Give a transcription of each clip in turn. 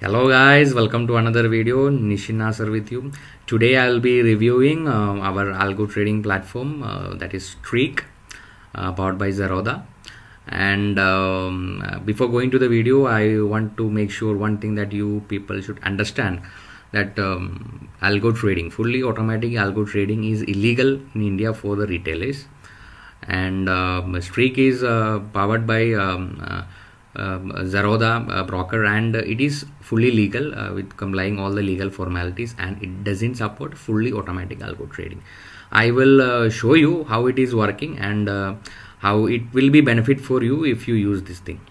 Hello guys, welcome to another video. Nishin Nasser with you. Today I'll be reviewing our algo trading platform that is Streak, powered by Zerodha. And before going to the video, I want to make sure one thing that you people should understand, that algo trading, fully automatic algo trading, is illegal in India for the retailers. And Streak is powered by Zerodha broker, and it is fully legal with complying all the legal formalities, and it doesn't support fully automatic algo trading. I will show you how it is working and how it will be benefit for you if you use this thing.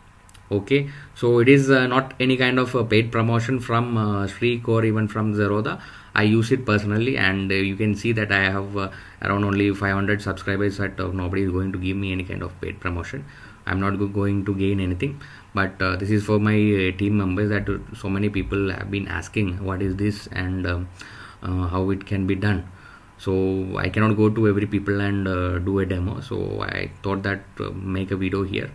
Okay, so it is not any kind of a paid promotion from Streak or even from Zerodha. I use it personally, and you can see that I have around only 500 subscribers, that nobody is going to give me any kind of paid promotion. I'm not going to gain anything, but this is for my team members, that so many people have been asking what is this and how it can be done. So I cannot go to every people and do a demo, so I thought that make a video here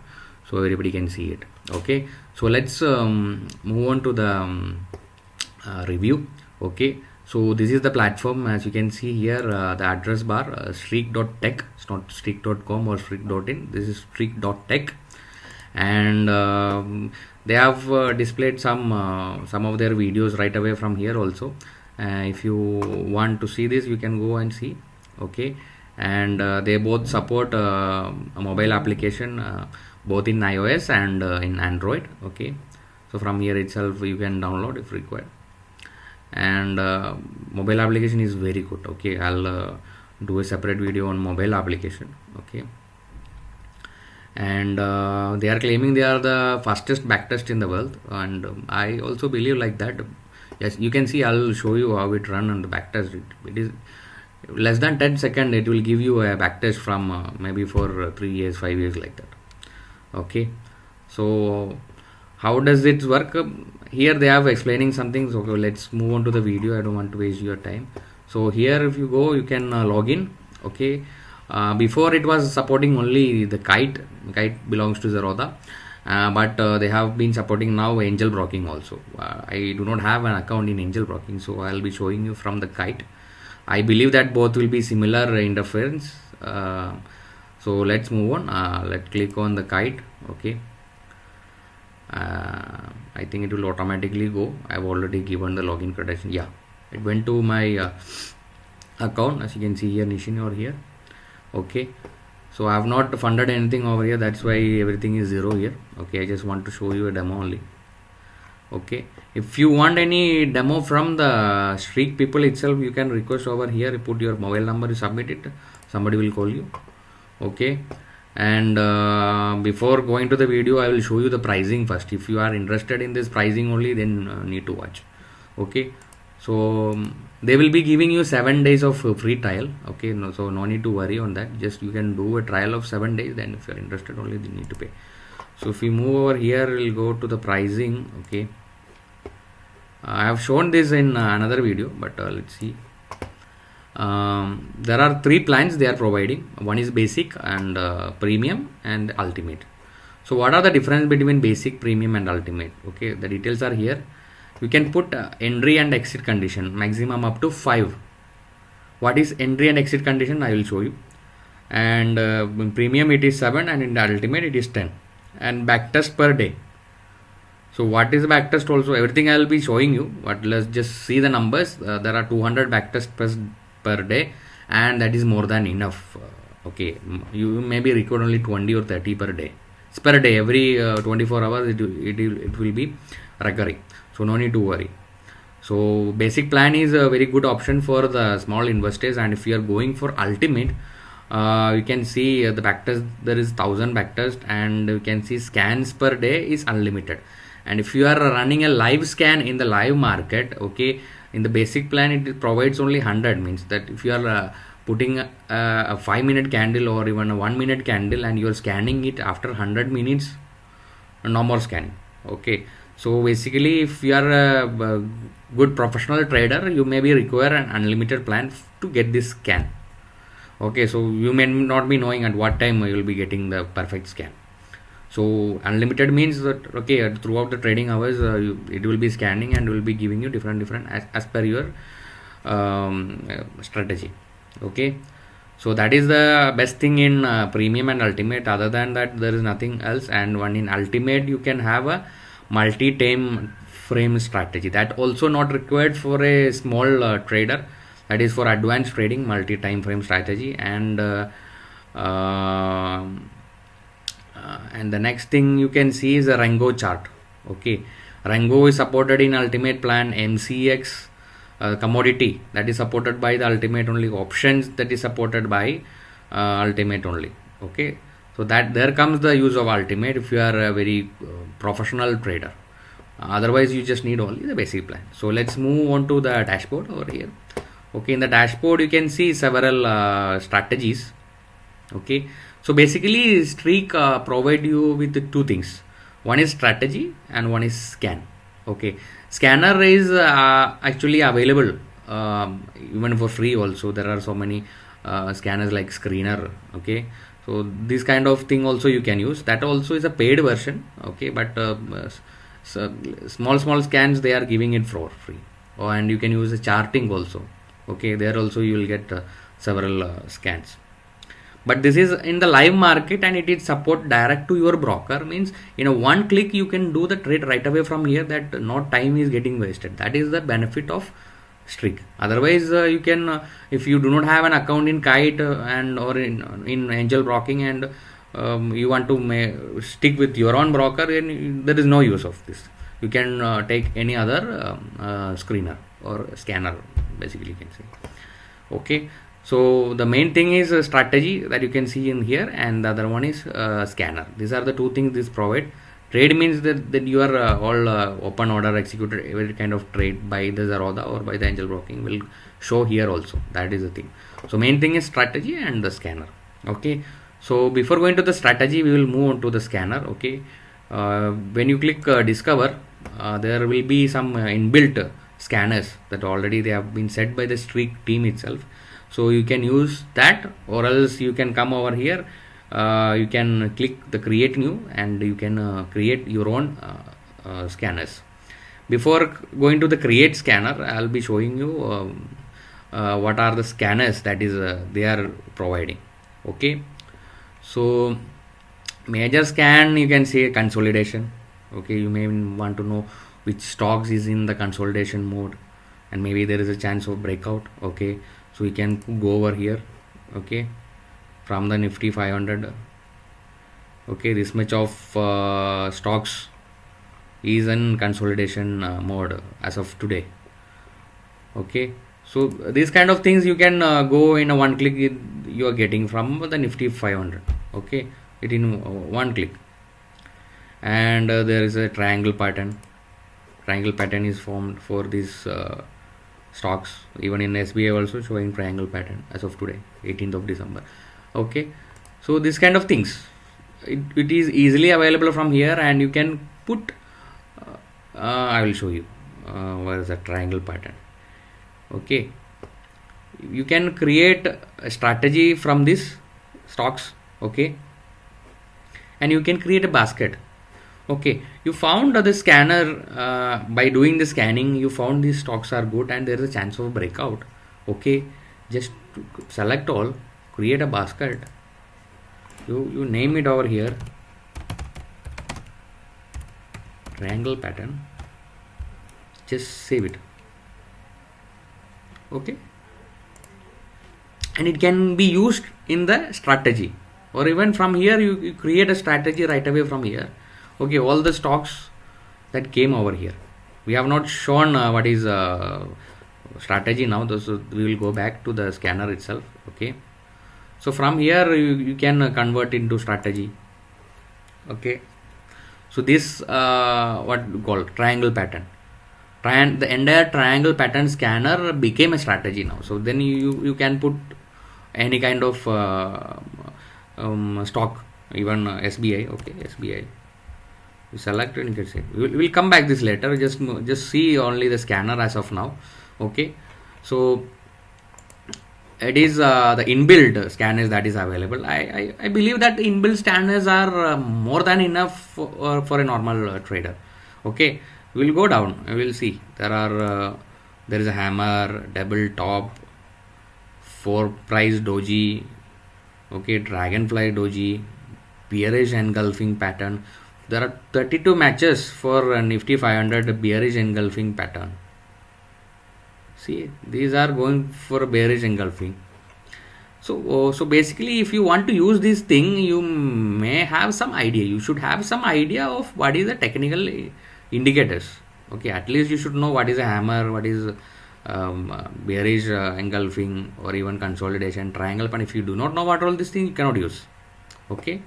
so everybody can see it. Okay, so let's move on to the review. Okay, so this is the platform. As you can see here, the address bar, streak.tech. It's not streak.com or streak.in. This is streak.tech, and they have displayed some of their videos right away from here also. If you want to see this, you can go and see. Okay, and they both support a mobile application, both in iOS and in Android. Okay, so from here itself you can download if required, and mobile application is very good. Okay, I'll do a separate video on mobile application. Okay, and they are claiming they are the fastest backtest in the world, and I also believe like that. Yes, you can see, I'll show you how it run on the backtest. It is less than 10 seconds. It will give you a backtest from maybe for 3 years, 5 years, like that. Okay, so how does it work? Here they have explaining something, so let's move on to the video. I don't want to waste your time. So here if you go, you can log in. Okay, before it was supporting only the Kite belongs to Zerodha, but they have been supporting now Angel Broking also. I do not have an account in Angel Broking, so I'll be showing you from the Kite. I believe that both will be similar interference. So let's move on. Let's click on the Kite. Okay, I think it will automatically go. I've already given the login credential. Yeah, it went to my account, as you can see here, Nishin over here. Okay, so I have not funded anything over here, that's why everything is zero here. Okay, I just want to show you a demo only. Okay, if you want any demo from the Streak people itself, you can request over here. You put your mobile number, you submit it, somebody will call you. Okay, and before going to the video, I will show you the pricing first. If you are interested in this pricing only, then need to watch. Okay, so they will be giving you 7 days of free trial. Okay, so no need to worry on that. Just you can do a trial of 7 days, then if you are interested only, you need to pay. So if we move over here, we'll go to the pricing. Okay, I have shown this in another video, but let's see. There are 3 plans they are providing. One is basic and premium and ultimate. So what are the difference between basic, premium and ultimate? Okay, the details are here. You can put entry and exit condition, maximum up to 5. What is entry and exit condition? I will show you. And in premium it is 7, and in the ultimate it is 10. And backtest per day. So what is backtest also? Everything I will be showing you, but let's just see the numbers. There are 200 backtest per day, and that is more than enough. Okay, you maybe record only 20 or 30 per day. It's per day, every 24 hours it will be recurring. So no need to worry. So basic plan is a very good option for the small investors, and if you are going for ultimate, you can see the backtest, there is 1000 backtest, and you can see scans per day is unlimited. And if you are running a live scan in the live market, okay, in the basic plan it provides only 100, means that if you are putting a 5-minute candle or even a 1-minute candle and you are scanning it after 100 minutes, no more scanning. Okay, so basically if you are a good professional trader, you maybe require an unlimited plan to get this scan. Okay, so you may not be knowing at what time you will be getting the perfect scan. So unlimited means that okay, throughout the trading hours it will be scanning and will be giving you different as per your strategy. Okay, so that is the best thing in premium and ultimate. Other than that, there is nothing else. And one in ultimate, you can have a multi-time frame strategy. That also not required for a small trader. That is for advanced trading, multi-time frame strategy. And the next thing you can see is a Rango chart. Okay, Rango is supported in ultimate plan. MCX commodity, that is supported by the ultimate only. Options, that is supported by ultimate only. Okay, so that there comes the use of ultimate if you are a very professional trader. Otherwise you just need only the basic plan. So let's move on to the dashboard over here. Okay, in the dashboard you can see several strategies. Okay, so basically Streak provide you with two things. One is strategy and one is scan. Okay, scanner is actually available even for free also. There are so many scanners like Screener. Okay, so this kind of thing also you can use. That also is a paid version. Okay, but so small scans they are giving it for free. Oh, and you can use the charting also. Okay, there also you will get several scans. But this is in the live market and it is support direct to your broker, means in a one click you can do the trade right away from here, that not time is getting wasted. That is the benefit of Streak. Otherwise you can if you do not have an account in Kite and or in Angel Broking, and you want to stick with your own broker, and there is no use of this. You can take any other screener or scanner, basically you can say. Okay, so the main thing is a strategy that you can see in here, and the other one is scanner. These are the two things this provide. Trade means that you are all open order executed every kind of trade by the Zerodha or by the Angel Broking will show here also. That is the thing. So main thing is strategy and the scanner. Okay, so before going to the strategy, we will move on to the scanner. Okay, when you click discover, there will be some inbuilt scanners that already they have been set by the Streak team itself. So you can use that, or else you can come over here. You can click the create new and you can create your own scanners. Before going to the create scanner, I'll be showing you what are the scanners that is they are providing. Okay, so major scan, you can see consolidation. Okay, you may want to know which stocks is in the consolidation mode and maybe there is a chance of breakout. Okay, so we can go over here. Okay, from the Nifty 500. Okay, this much of stocks is in consolidation mode as of today. Okay, so these kind of things you can go in a one click. You are getting from the Nifty 500. Okay, it in one click. And there is a triangle pattern. Triangle pattern is formed for these stocks. Even in SBI also showing triangle pattern as of today, 18th of December. Okay, so this kind of things, it is easily available from here, and you can put I will show you what is the triangle pattern. Okay, you can create a strategy from this stocks. Okay, and you can create a basket. Okay, you found the scanner by doing the scanning, you found these stocks are good and there is a chance of breakout. Okay, just select all, create a basket, you name it over here, triangle pattern, just save it. Okay, and it can be used in the strategy, or even from here you create a strategy right away from here. Okay, all the stocks that came over here, we have not shown what is strategy now, so we will go back to the scanner itself. Okay, so from here you can convert into strategy. Okay, so this what we call triangle pattern, the entire triangle pattern scanner became a strategy now. So then you can put any kind of stock, even SBI. Okay, SBI, we select and you can say we'll come back this later. Just see only the scanner as of now. Okay, so it is the inbuilt scanners that is available. I believe that the inbuilt scanners are more than enough for a normal trader. Okay, we'll go down. We'll see. There is a hammer, double top, four price doji. Okay, dragonfly doji, bearish engulfing pattern. There are 32 matches for Nifty 500 bearish engulfing pattern. See, these are going for bearish engulfing. So basically, if you want to use this thing, you may have some idea. You should have some idea of what is the technical indicators. Okay, at least you should know what is a hammer, what is bearish engulfing, or even consolidation triangle. But if you do not know what all these things, you cannot use. Okay.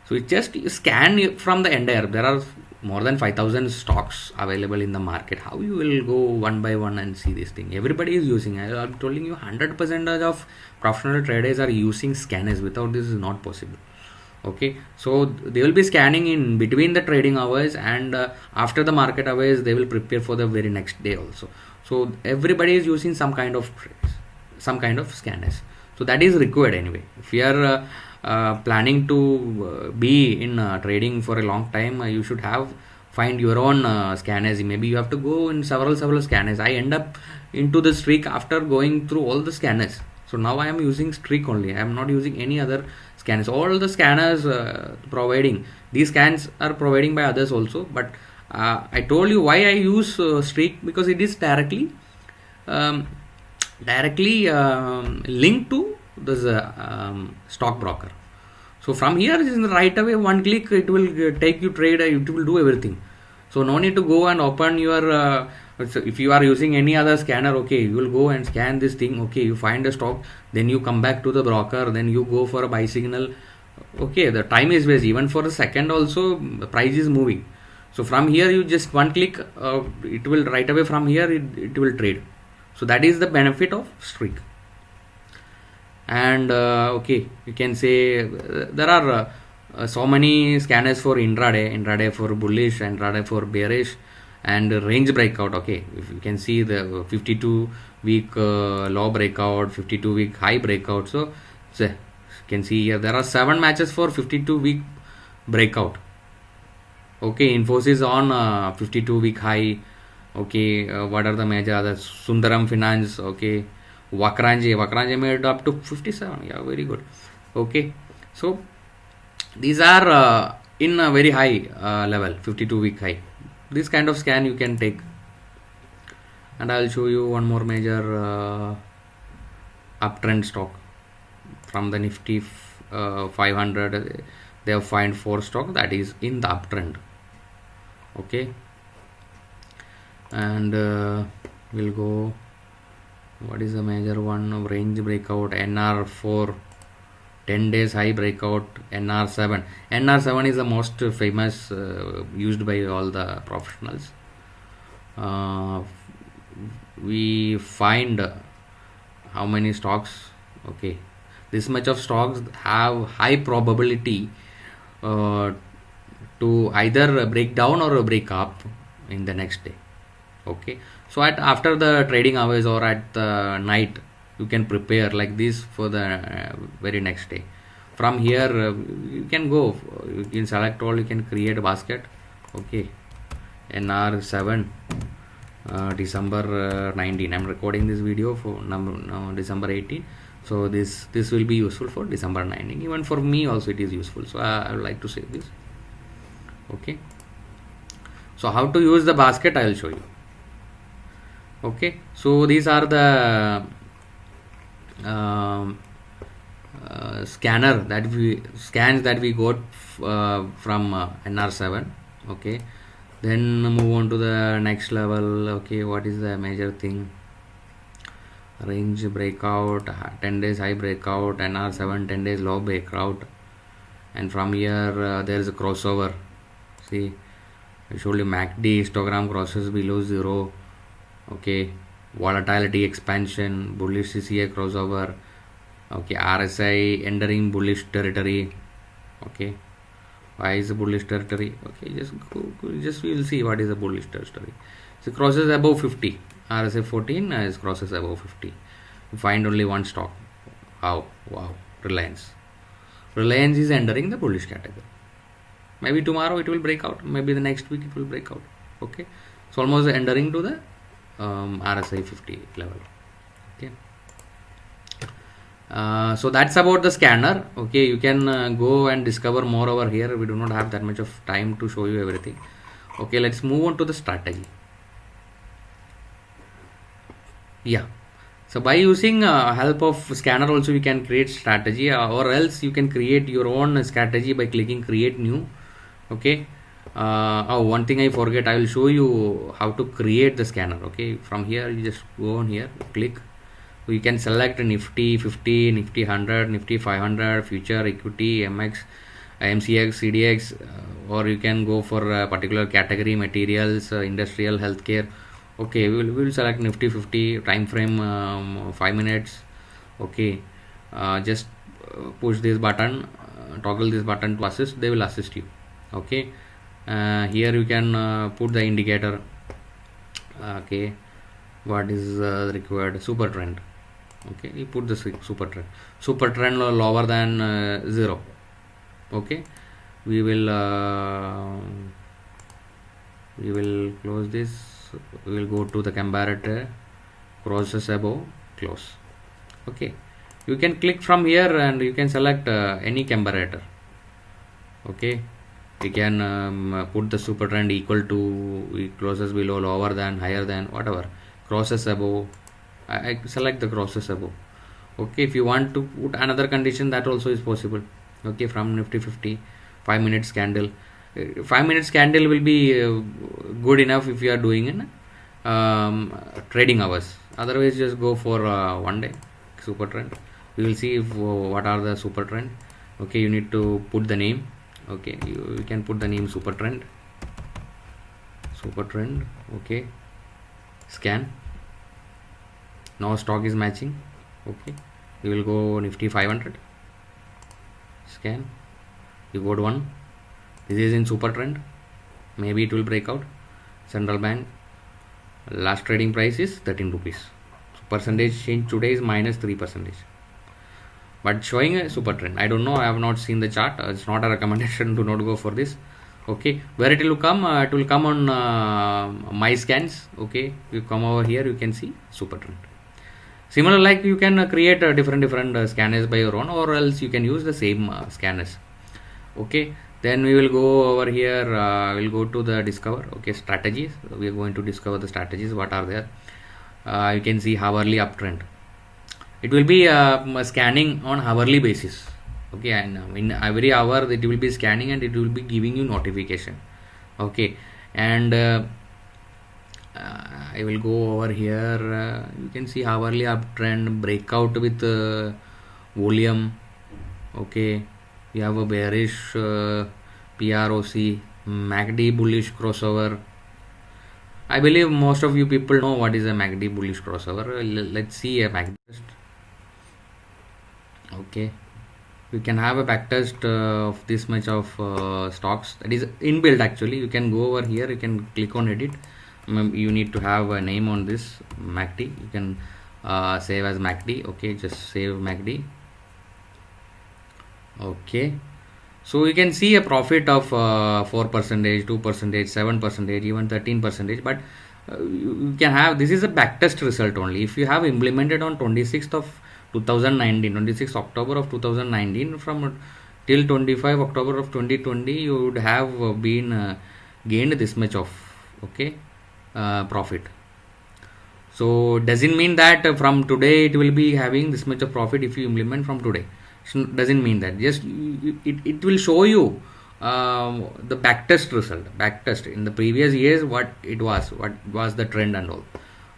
So it just scan from the entire. There are more than 5,000 stocks available in the market. How you will go one by one and see this thing? Everybody is using. I'm telling you, 100% of professional traders are using scanners. Without this, is not possible. Okay, so they will be scanning in between the trading hours, and after the market hours, they will prepare for the very next day also. So everybody is using some kind of trades, some kind of scanners. So that is required anyway. If you are planning to be in trading for a long time, you should find your own scanners. Maybe you have to go in several scanners. I end up into the streak after going through all the scanners. So now I am using streak only. I am not using any other scanners. All the scanners providing these scans are providing by others also. But I told you why I use streak, because it is um, directly linked to this stockbroker. So from here, right away, one click, it will take you trade. It will do everything. So no need to go and open your. So if you are using any other scanner, okay, you will go and scan this thing. Okay, you find a stock, then you come back to the broker, then you go for a buy signal. Okay, the time is waste. Even for a second, also the price is moving. So from here, you just one click, it will right away from here it will trade. So that is the benefit of streak. And okay, you can say there are so many scanners for intraday for bullish, intraday for bearish, and range breakout. Okay, if you can see the 52 week low breakout, 52 week high breakout. So you can see here there are 7 matches for 52 week breakout. Okay, Infosys on 52 week high. Okay, what are the major others? Sundaram Finance. Okay, Vakranje made up to 57. Yeah, very good. Okay, so these are in a very high level, 52 week high. This kind of scan you can take. And I'll show you one more major uptrend stock from the Nifty 500. They have found 4 stock that is in the uptrend. Okay, and we'll go. What is the major one? Range breakout, NR4, 10 days high breakout, NR7. NR7 is the most famous, used by all the professionals. We find how many stocks? Okay, this much of stocks have high probability to either break down or break up in the next day. Okay, so after the trading hours or at the night, you can prepare like this for the very next day. From here, you can go, you can select all, you can create a basket. Okay, NR7, December 19. I'm recording this video for December 18. So this will be useful for December 19. Even for me also it is useful. So I would like to say this. Okay, so how to use the basket, I will show you. Okay, so these are the scans that we got from NR7. Okay, then move on to the next level. Okay, what is the major thing? Range breakout, 10 days high breakout, NR7 10 days low breakout, and from here there is a crossover. See, I showed you MACD histogram crosses below 0. Okay, volatility expansion, bullish CCA crossover. Okay, RSI entering bullish territory. Okay, why is the bullish territory? Okay, just we will see what is the bullish territory. So crosses above 50. RSI 14 is crosses above 50. You find only one stock. Wow, Reliance is entering the bullish category. Maybe tomorrow it will break out, maybe the next week it will break out. Okay, it's almost entering to the RSI 50 level. Okay, so that's about the scanner. Okay, you can go and discover more over here. We do not have that much of time to show you everything. Okay, let's move on to the strategy. Yeah, so by using help of scanner also you can create strategy, or else you can create your own strategy by clicking create new. Okay, oh, one thing I forget, I will show you how to create the scanner. Okay, from here you just go on here, click, you can select Nifty 50, Nifty 100, Nifty 500, future, equity, MX, MCX, CDX, or you can go for a particular category, materials, industrial, healthcare. Okay, we will select Nifty 50, time frame 5 minutes. Okay, just push this button, toggle this button to assist, they will assist you. Okay, here you can put the indicator. Okay, what is required? Super trend. Okay, you put the super trend lower than 0. Okay, we will close this. We will go to the comparator, crosses above, close. Okay, you can click from here and you can select any comparator. Okay, you can put the super trend equal to, crosses below, lower than, higher than, whatever, crosses above. I select the crosses above. Okay, if you want to put another condition, that also is possible. Okay, from Nifty 50, 5 minutes candle. 5 minutes candle will be good enough if you are doing in trading hours. Otherwise, just go for 1 day super trend. We will see if, what are the super trend. Okay, you need to put the name. Okay, you can put the name super trend. Okay, scan. Now stock is matching. Okay, you will go Nifty 500, scan, you go to 1. This is in super trend, maybe it will break out. Central bank, last trading price is 13 rupees. So percentage change today is -3%, but showing a super trend. I don't know, I have not seen the chart. It's not a recommendation, do not go for this. Okay, where it will come? It will come on my scans. Okay, you come over here, you can see super trend. Similar, like you can create different scanners by your own, or else you can use the same scanners. Okay, then we will go over here, we'll go to the discover. Okay, strategies, we are going to discover the strategies, what are there. You can see hourly uptrend. It will be scanning on hourly basis. Okay, and in every hour it will be scanning and it will be giving you notification. Okay, and I will go over here. You can see hourly uptrend, breakout with volume. Okay, we have a bearish PROC, MACD bullish crossover. I believe most of you people know what is a MACD bullish crossover. Let's see a MACD. Okay, you can have a backtest of this much of stocks. That is inbuilt actually. You can go over here, you can click on edit. You need to have a name on this MACD. You can save as MACD. Okay, just save MACD. Okay, so you can see a profit of 4%, 2%, 7%, even 13%. But you can have, this is a backtest result only. If you have implemented on 26th of 2019, 26th October of 2019, from till 25 October of 2020, you would have been gained this much of, okay, profit. So doesn't mean that from today it will be having this much of profit if you implement from today. Doesn't mean that. Just it will show you the backtest result, backtest in the previous years, what was the trend and all.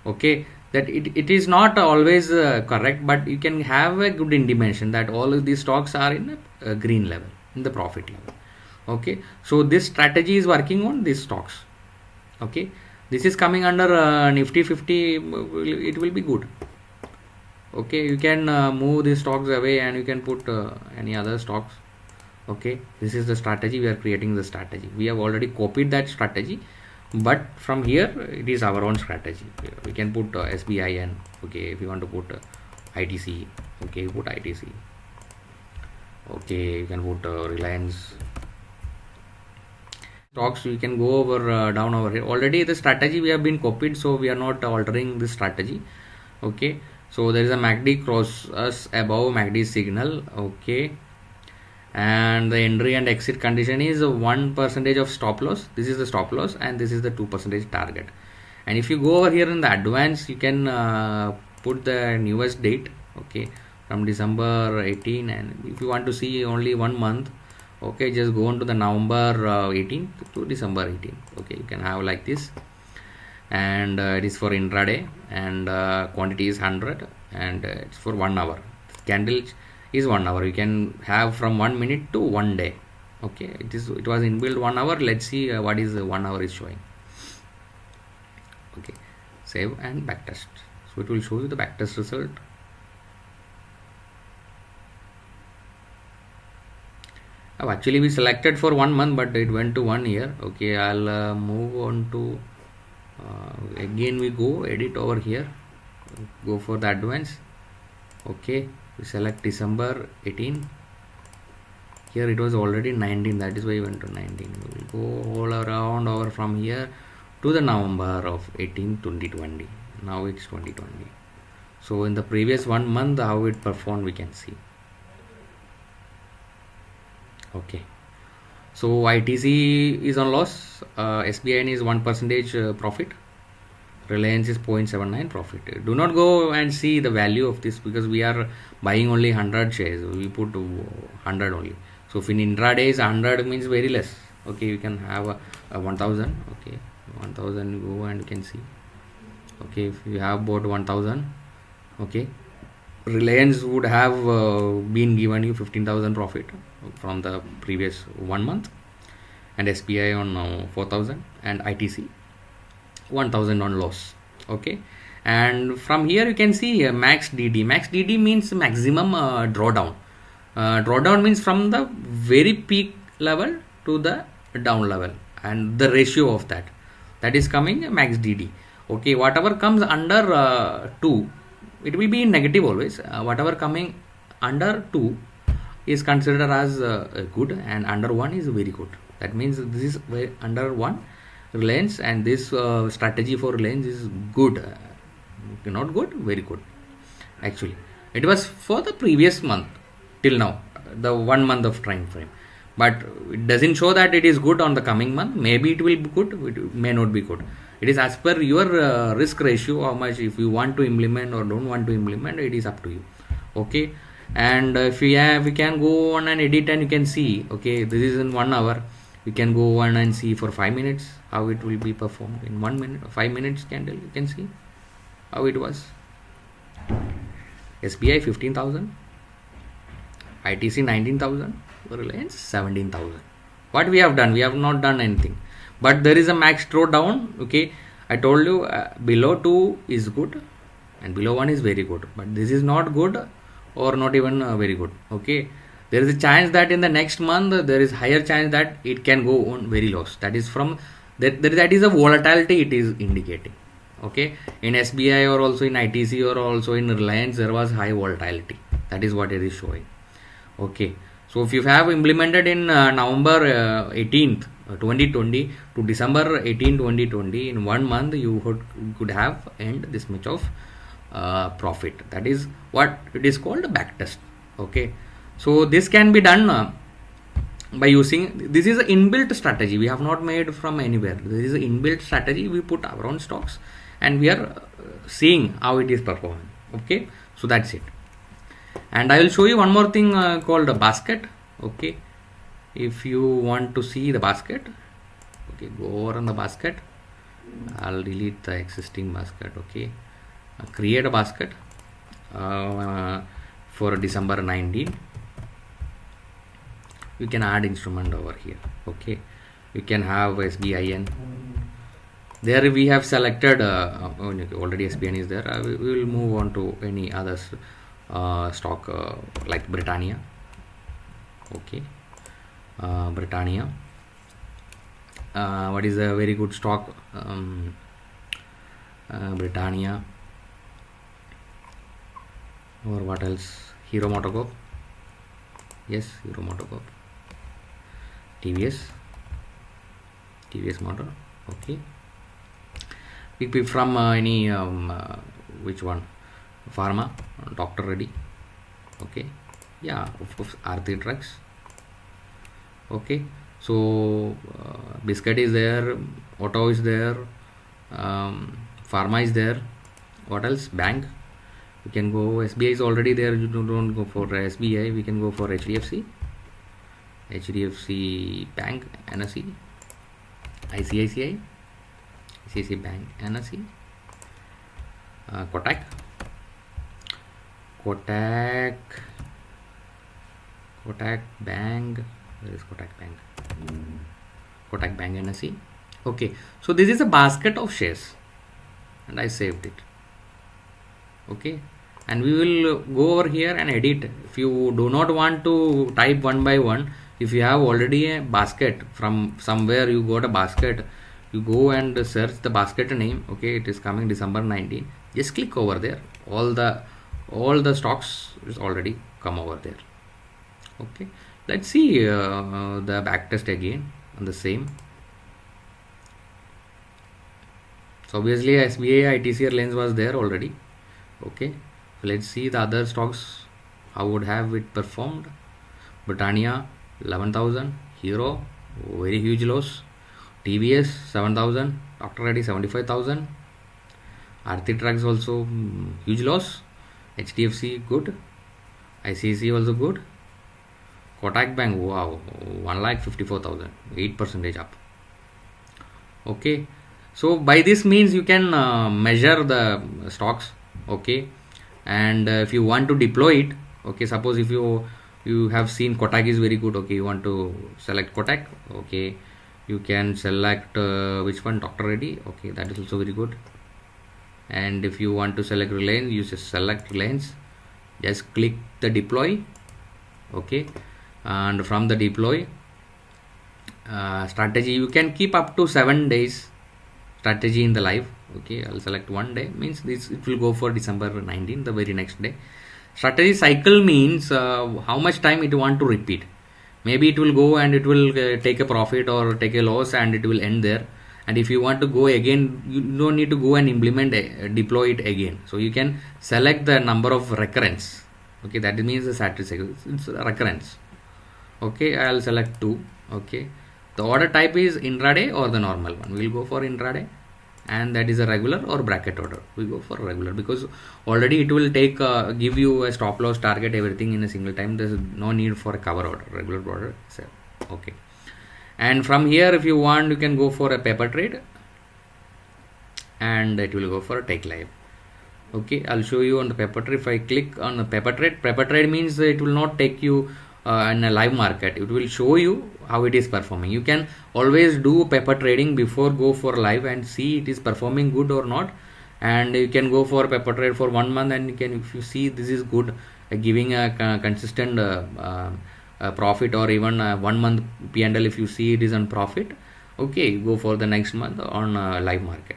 Okay, that it is not always correct, but you can have a good intimation that all of these stocks are in a green level, in the profit level. Okay, so this strategy is working on these stocks. Okay, this is coming under Nifty 50. It will be good. Okay, you can move these stocks away and you can put any other stocks. Okay, this is the strategy. We are creating the strategy. We have already copied that strategy, but from here it is our own strategy. We can put SBIN. Okay, if you want to put ITC. Okay, you put ITC. Okay, you can put Reliance stocks. You can go over down over here. Already the strategy we have been copied, so we are not altering this strategy. Okay, so there is a MACD cross us above MACD signal. Okay, and the entry and exit condition is 1% of stop loss. This is the stop loss, and this is the 2% target. And if you go over here in the advance, you can put the newest date. Okay, from December 18, and if you want to see only 1 month, okay, just go on to the November 18th to December 18th. Okay, you can have like this, and it is for intraday, and quantity is 100, and it's for 1 hour. Candle is 1 hour. You can have from 1 minute to 1 day. Okay, it was inbuilt 1 hour. Let's see what is 1 hour is showing. Okay, save and backtest. So it will show you the backtest result. Actually we selected for 1 month, but it went to 1 year. Okay, I'll move on to again we go edit over here, go for the advance. Okay, we select December 18. Here it was already 19, that is why we went to 19. We will go all around over from here to the November of 18 2020. Now it's 2020. So in the previous 1 month how it performed we can see. Okay, so ITC is on loss, SBI is 1% profit, Reliance is 0.79 profit. Do not go and see the value of this, because we are buying only 100 shares. We put 100 only. So if in intraday is 100 means very less. Okay, you can have a 1000. Okay, 1000 you go and you can see. Okay, if you have bought 1000, okay, Reliance would have been given you 15,000 profit from the previous 1 month, and SBI on 4,000, and ITC 1,000 on loss. Okay, and from here you can see max DD. Max DD means maximum drawdown. Drawdown means from the very peak level to the down level, and the ratio of that is coming max DD. Okay, whatever comes under 2, it will be negative always. Whatever coming under 2 is considered as good, and under 1 is very good. That means this is under 1 Reliance, and this strategy for Reliance is good. Not good, very good. Actually, it was for the previous month till now, the 1 month of time frame, but it doesn't show that it is good on the coming month. Maybe it will be good, it may not be good. It is as per your risk ratio, how much if you want to implement or don't want to implement, it is up to you. Okay, and if we can go on and edit, and you can see, okay, this is in 1 hour. You can go on and see for 5 minutes how it will be performed in 1 minute, 5 minutes candle. You can see how it was. SBI 15,000, ITC 19,000, Reliance 17,000. What we have done? We have not done anything, but there is a max drawdown. Okay, I told you below 2 is good, and below 1 is very good, but this is not good or not even very good. Okay, there is a chance that in the next month there is higher chance that it can go on very low. That is from that is a volatility it is indicating. Okay, in SBI or also in ITC or also in Reliance there was high volatility. That is what it is showing. Okay, so if you have implemented in November 18th 2020 to December 18 2020, in 1 month you could have earned this much of profit. That is what it is called a backtest. Okay, so this can be done by using, this is an inbuilt strategy. We have not made from anywhere. This is an inbuilt strategy. We put our own stocks, and we are seeing how it is performing. Okay, so that's it. And I will show you one more thing called a basket. Okay, if you want to see the basket, okay, go over on the basket. I'll delete the existing basket. Okay, create a basket for December 19. You can add instrument over here. Okay, you can have SBIN. There we have selected already SBIN is there. We will move on to any other stock like Britannia. Okay, Britannia. What is a very good stock? Britannia. or what else? Hero Motocorp. Yes, Hero Motocorp. TVS Motor. Okay. Pick from any which one? Pharma, Dr. Reddy. Okay. Yeah, of course, Aarti Drugs. Okay. So Biscuit is there, Auto is there, Pharma is there. What else? Bank. We can go. SBI is already there. You don't go for SBI. We can go for HDFC Bank, NSE, ICICI Bank, NSE, Kotak, Kotak Bank. Where is Kotak Bank? Kotak Bank, NSE. Okay, so this is a basket of shares, and I saved it. Okay, and we will go over here and edit. If you do not want to type one by one, if you have already a basket from somewhere, you got a basket, you go and search the basket name. Okay, it is coming December 19. Just click over there. All the stocks is already come over there. Okay, let's see the back test again on the same. So obviously SBI ITC Airlines was there already. Okay, so let's see the other stocks, how would have it performed. Britannia 11,000, Hero very huge loss, TVS 7,000, Dr. Reddy 75,000, Aarti Drugs also huge loss, HDFC good, ICICI also good, Kotak Bank, wow, 1,54,000, 8% up. Okay, so by this means you can measure the stocks. Okay, and if you want to deploy it, okay, suppose if you have seen Kotak is very good. Okay, you want to select Kotak. Okay, you can select which one? Dr. Reddy. Okay, that is also very good. And if you want to select Reliance, you just select Reliance. Just click the deploy. Okay, and from the deploy strategy, you can keep up to 7 days strategy in the live. Okay, I'll select 1 day, means this it will go for December 19, the very next day. Strategy cycle means how much time it want to repeat. Maybe it will go and it will take a profit or take a loss and it will end there. And if you want to go again, you don't need to go and implement deploy it again. So you can select the number of recurrence. Okay, that means the strategy cycle, it's recurrence. Okay, I'll select 2. Okay, the order type is intraday or the normal one. We'll go for intraday, and that is a regular or bracket order. We go for regular because already it will take give you a stop loss, target, everything in a single time. There's no need for a cover order, regular order. So, okay, and from here if you want, you can go for a paper trade, and it will go for a take live. Okay, I'll show you on the paper trade. If I click on the paper trade means it will not take you in a live market. It will show you how it is performing. You can always do paper trading before go for live and see it is performing good or not. And you can go for paper trade for 1 month, and you can, if you see this is good, giving a consistent profit, or even 1 month P&L, if you see it is on profit, okay, go for the next month on live market.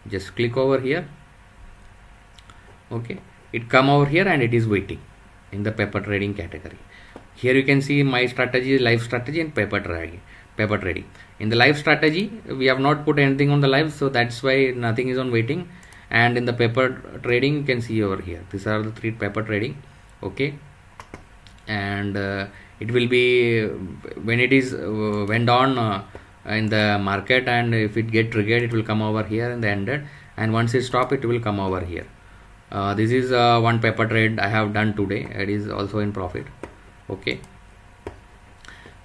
Just click over here. Okay, it come over here and it is waiting in the paper trading category. Here you can see my strategy, live strategy, and paper trading. In the live strategy, we have not put anything on the live, so that's why nothing is on waiting. And in the paper trading, you can see over here, these are the 3 paper trading. Okay, and it will be when it is went on in the market, and if it get triggered, it will come over here in the ended, and once it stop, it will come over here. This is one paper trade I have done today. It is also in profit. Okay,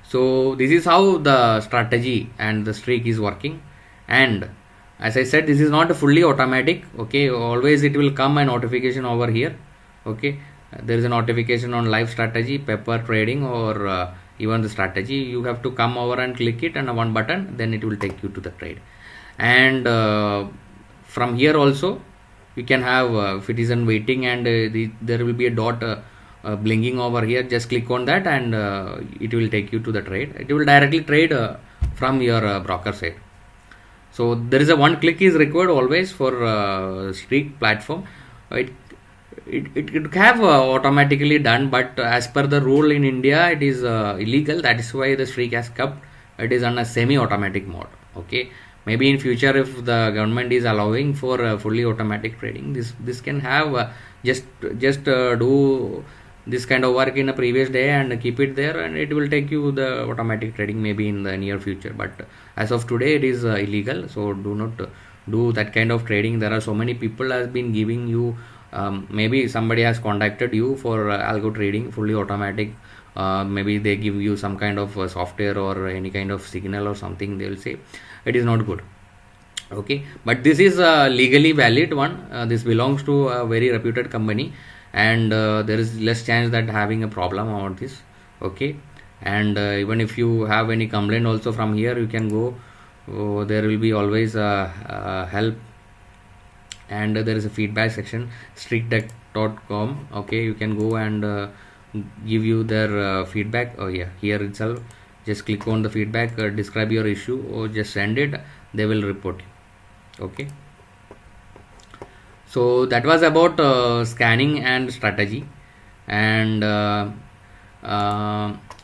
so this is how the strategy and the streak is working. And as I said, this is not fully automatic. Okay, always it will come a notification over here. Okay, there is a notification on live strategy, paper trading, or even the strategy. You have to come over and click it, and one button, then it will take you to the trade. And from here also you can have if it is in waiting, and there will be a dot blinking over here. Just click on that, and it will take you to the trade. It will directly trade from your broker side. So there is a one click is required always for streak platform. it could have automatically done, but as per the rule in India, it is illegal. That is why the streak has kept it is on a semi-automatic mode. Okay, maybe in future, if the government is allowing for fully automatic trading, this can have just do this kind of work in a previous day and keep it there, and it will take you the automatic trading maybe in the near future. But as of today, it is illegal, so do not do that kind of trading. There are so many people has been giving you, maybe somebody has contacted you for algo trading fully automatic. Maybe they give you some kind of software or any kind of signal or something, they will say it is not good. Okay, but this is a legally valid one. This belongs to a very reputed company, and there is less chance that having a problem about this. Okay, and even if you have any complaint also from here, you can go. There will be always help, and there is a feedback section, streakdeck.com. Okay, you can go and give you their feedback. Oh yeah, here itself, just click on the feedback, describe your issue, or just send it, they will report you. Okay, so that was about scanning and strategy. And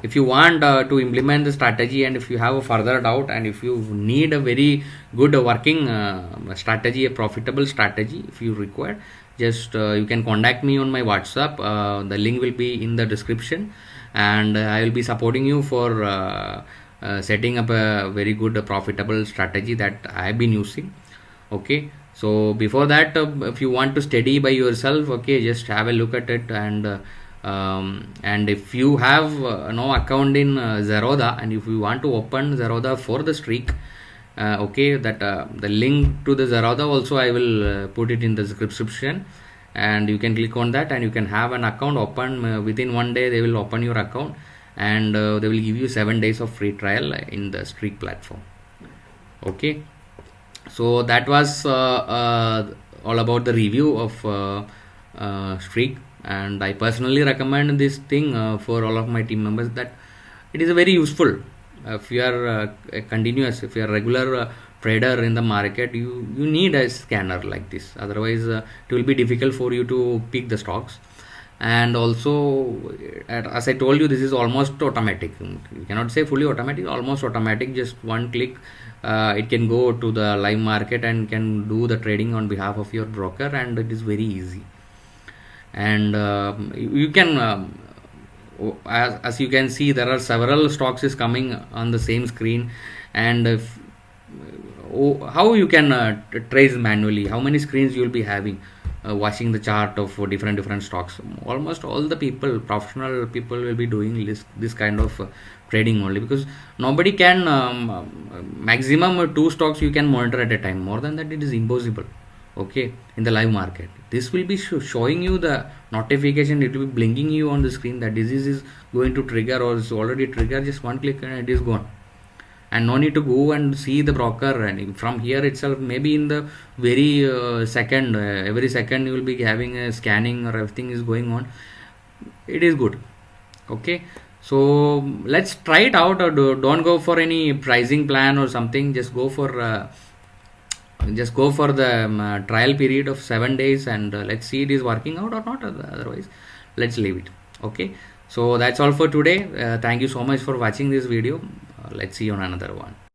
if you want to implement the strategy, and if you have a further doubt, and if you need a very good working strategy, a profitable strategy, if you require, just you can contact me on my WhatsApp. The link will be in the description, and I will be supporting you for setting up a very good profitable strategy that I have been using. Okay, so before that, if you want to study by yourself, okay, just have a look at it. And if you have no account in Zerodha, and if you want to open Zerodha for the streak, okay, that the link to the Zerodha also I will put it in the description, and you can click on that, and you can have an account open. Within one day they will open your account, and they will give you 7 days of free trial in the streak platform. Okay, so that was all about the review of streak. And I personally recommend this thing for all of my team members, that it is very useful. If you are continuous, if you are regular trader in the market, you need a scanner like this. Otherwise, it will be difficult for you to pick the stocks. And also, as I told you, this is almost automatic. You cannot say fully automatic, almost automatic. Just one click, it can go to the live market and can do the trading on behalf of your broker, and it is very easy. And you can as you can see, there are several stocks is coming on the same screen. And how you can trace manually, how many screens you will be having, watching the chart of different stocks. Almost all the people, professional people, will be doing this kind of trading only, because nobody can maximum 2 stocks you can monitor at a time. More than that, it is impossible. Okay, in the live market, this will be showing you the notification. It will be blinking you on the screen that disease is going to trigger or is already triggered. Just one click and it is gone, and no need to go and see the broker. And from here itself, maybe in the very second, every second you will be having a scanning, or everything is going on. It is good. Okay, so let's try it out. Or don't go for any pricing plan or something. Just go for the trial period of 7 days, and let's see it is working out or not. Otherwise, let's leave it. Okay, so that's all for today. Thank you so much for watching this video. Let's see you on another one.